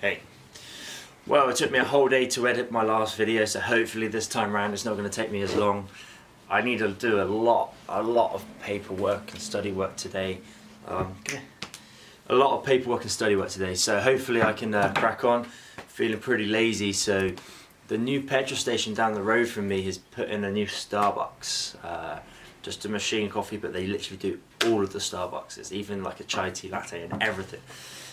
Hey. Well, it took me a whole day to edit my last video, so hopefully this time around it's not going to take me as long. I need to do a lot of paperwork and study work today. A lot of paperwork and study work today, so hopefully I can crack on. Feeling pretty lazy, so the new petrol station down the road from me has put in a new Starbucks. Just a machine coffee, but they literally do all of the Starbucks, even like a chai tea latte and everything.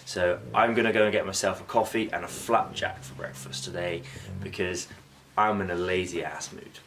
So I'm gonna go and get myself a coffee and a flapjack for breakfast today because I'm in a lazy ass mood.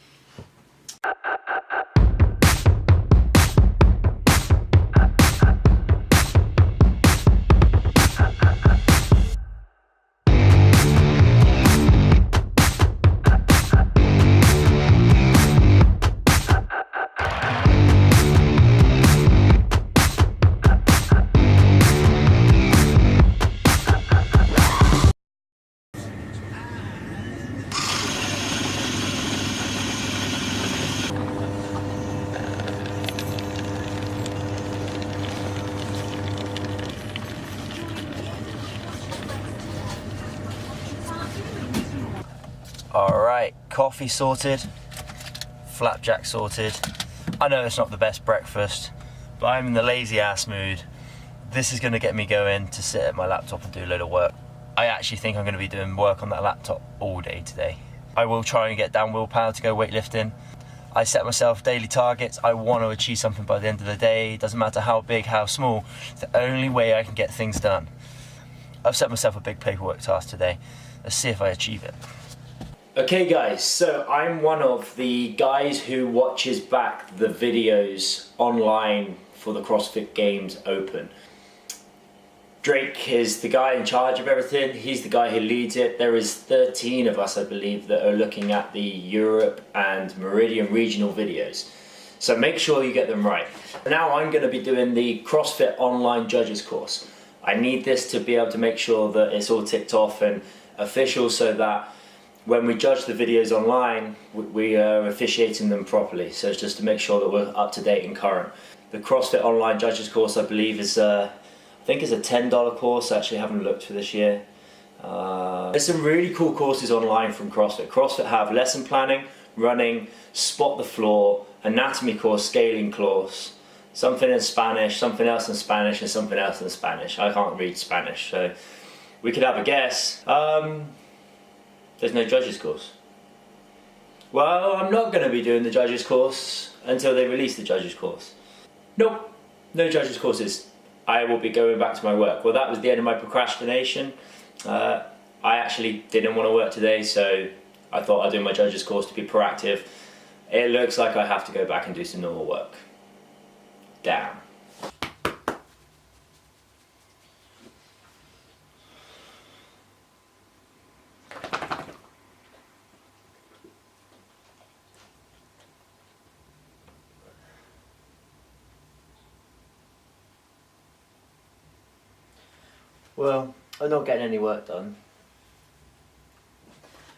Alright, coffee sorted, flapjack sorted. I know it's not the best breakfast, but I'm in the lazy ass mood. This is going to get me going to sit at my laptop and do a load of work. I actually think I'm going to be doing work on that laptop all day today. I will try and get down willpower to go weightlifting. I set myself daily targets. I want to achieve something by the end of the day. It doesn't matter how big, how small. It's the only way I can get things done. I've set myself a big paperwork task today. Let's see if I achieve it. Okay guys, so I'm one of the guys who watches back the videos online for the CrossFit Games Open. Drake is the guy in charge of everything. He's the guy who leads it. There is 13 of us, I believe, that are looking at the Europe and Meridian regional videos. So make sure you get them right. Now I'm going to be doing the CrossFit online judges course. I need this to be able to make sure that it's all ticked off and official so that when we judge the videos online, we are officiating them properly. So it's just to make sure that we're up to date and current. The CrossFit Online Judges course, I believe, is I think is a $10 course. I actually haven't looked for this year. There's some really cool courses online from CrossFit. CrossFit have lesson planning, running, spot the floor, anatomy course, scaling course, something in Spanish, something else in Spanish, and something else in Spanish. I can't read Spanish, so we could have a guess. There's no judges course. Well, I'm not going to be doing the judges course until they release the judges course. Nope, no judges courses. I will be going back to my work. Well, that was the end of my procrastination. I actually didn't want to work today, so I thought I'd do my judges course to be proactive. It looks like I have to go back and do some normal work. Damn. Well, I'm not getting any work done.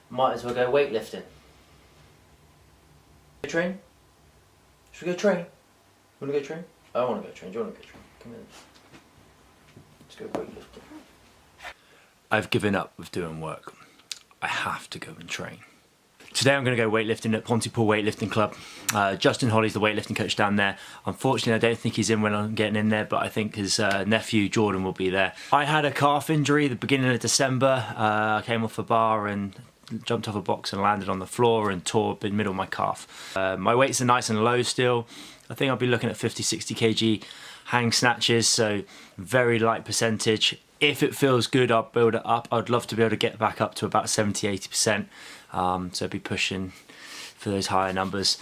Might as well go weightlifting. Go train? Should we go train? You wanna go train? I wanna go train. Do you wanna go train? Come in. Let's go weightlifting. I've given up with doing work. I have to go and train. Today I'm going to go weightlifting at Pontypool Weightlifting Club. Justin Holly's the weightlifting coach down there. Unfortunately, I don't think he's in when I'm getting in there, but I think his nephew Jordan will be there. I had a calf injury at the beginning of December. I came off a bar and jumped off a box and landed on the floor and tore in the middle of my calf. My weights are nice and low still. I think I'll be looking at 50-60 kg hang snatches, so very light percentage. If it feels good, I'll build it up. I'd love to be able to get back up to about 70-80%. So be pushing for those higher numbers.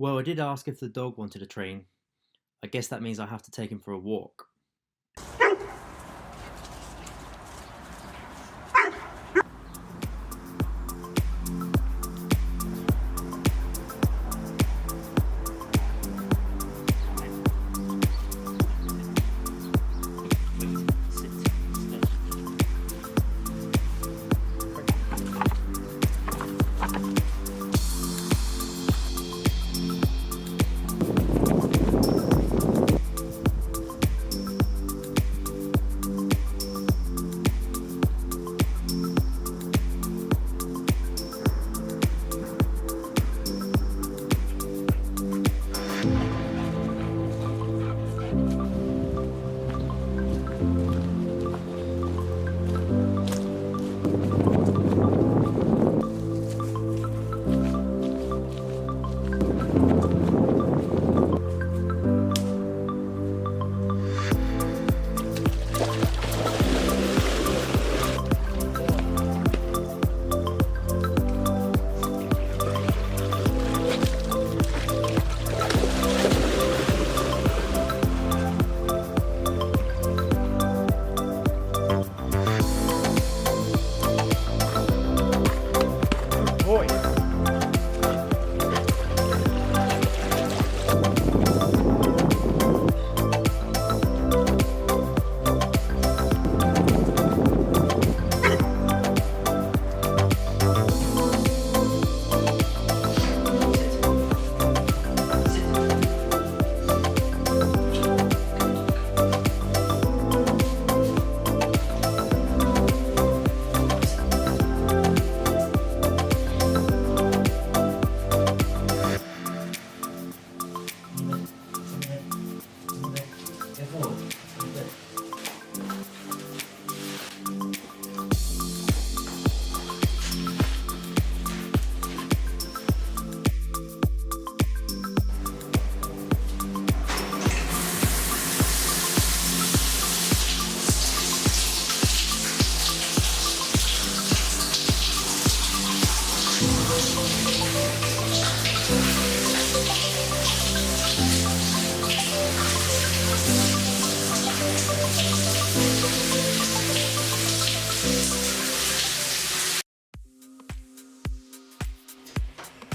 Well, I did ask if the dog wanted to train. I guess that means I have to take him for a walk.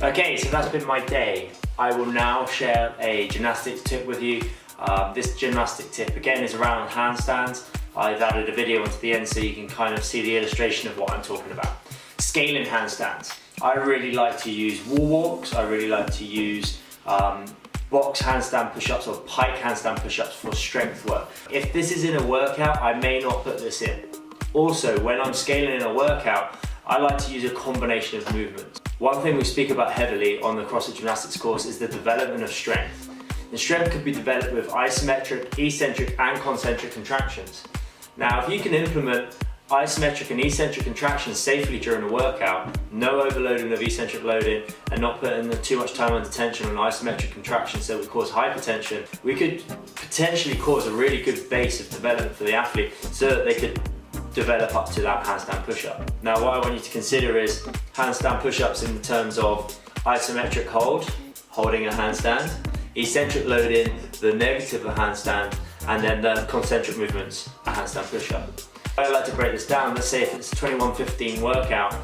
Okay, so that's been my day. I will now share a gymnastics tip with you. This gymnastic tip again is around handstands. I've added a video onto the end so you can kind of see the illustration of what I'm talking about. Scaling handstands. I really like to use wall walks. I really like to use box handstand push-ups or pike handstand push-ups for strength work. If this is in a workout, I may not put this in. Also, when I'm scaling in a workout, I like to use a combination of movements. One thing we speak about heavily on the CrossFit Gymnastics course is the development of strength. And strength could be developed with isometric, eccentric and concentric contractions. Now, if you can implement isometric and eccentric contractions safely during a workout, no overloading of eccentric loading and not putting too much time under tension on isometric contractions so we cause hypertension, we could potentially cause a really good base of development for the athlete so that they could develop up to that handstand push-up. Now what I want you to consider is handstand push-ups in terms of isometric hold, holding a handstand, eccentric loading, the negative of a handstand, and then the concentric movements, a handstand push-up. I like to break this down. Let's say if it's a 21-15 workout,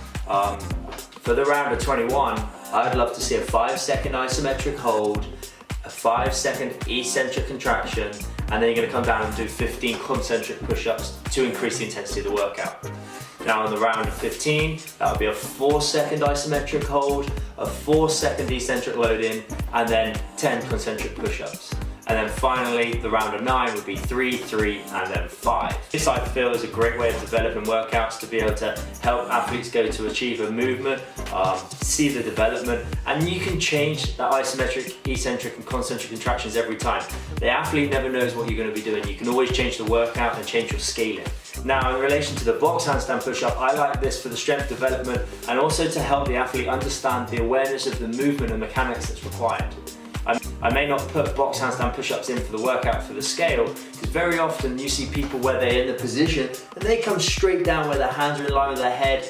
for the round of 21, I'd love to see a 5-second isometric hold, a 5-second eccentric contraction, and then you're going to come down and do 15 concentric push-ups to increase the intensity of the workout. Now on the round of 15, that would be a 4-second isometric hold, a 4-second eccentric loading, and then 10 concentric push-ups. And then finally, the round of 9 would be 3, 3, and then 5. This I feel is a great way of developing workouts to be able to help athletes go to achieve a movement, see the development, and you can change the isometric, eccentric, and concentric contractions every time. The athlete never knows what you're going to be doing. You can always change the workout and change your scaling. Now, in relation to the box handstand push-up, I like this for the strength development and also to help the athlete understand the awareness of the movement and mechanics that's required. I may not put box handstand push-ups in for the workout for the scale, because very often you see people where they're in the position and they come straight down where their hands are in line with their head.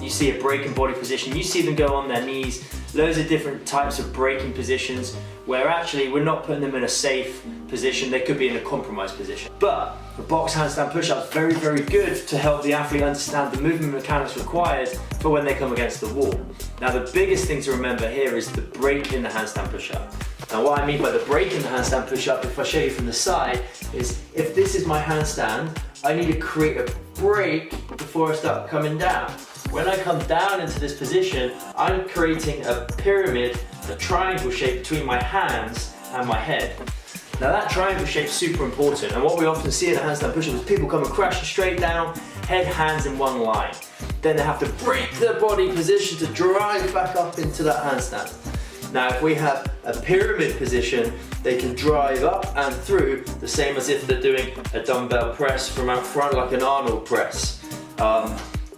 You see a break in body position, you see them go on their knees. loads of different types of braking positions where actually we're not putting them in a safe position, they could be in a compromised position. But the box handstand push-up is very, very good to help the athlete understand the movement mechanics required for when they come against the wall. Now the biggest thing to remember here is the break in the handstand push-up. Now what I mean by the break in the handstand push-up, if I show you from the side, is if this is my handstand, I need to create a break before I start coming down. When I come down into this position, I'm creating a pyramid, a triangle shape between my hands and my head. Now that triangle shape is super important, and what we often see in a handstand push-up is people coming crashing straight down, head, hands in one line. Then they have to break their body position to drive back up into that handstand. Now if we have a pyramid position, they can drive up and through the same as if they're doing a dumbbell press from out front, like an Arnold press.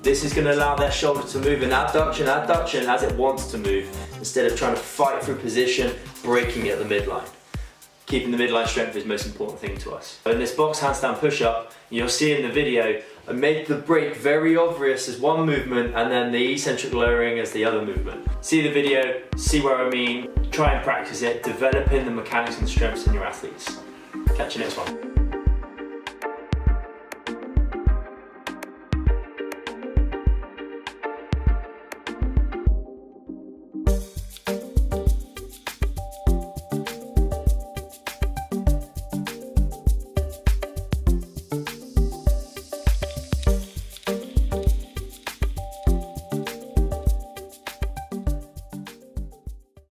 This is going to allow their shoulder to move in adduction as it wants to move, instead of trying to fight through position, breaking at the midline. Keeping the midline strength is the most important thing to us. In this box handstand push-up, you'll see in the video, I made the break very obvious as one movement and then the eccentric lowering as the other movement. See the video, see what I mean, try and practice it, developing the mechanics and strengths in your athletes. Catch you next one.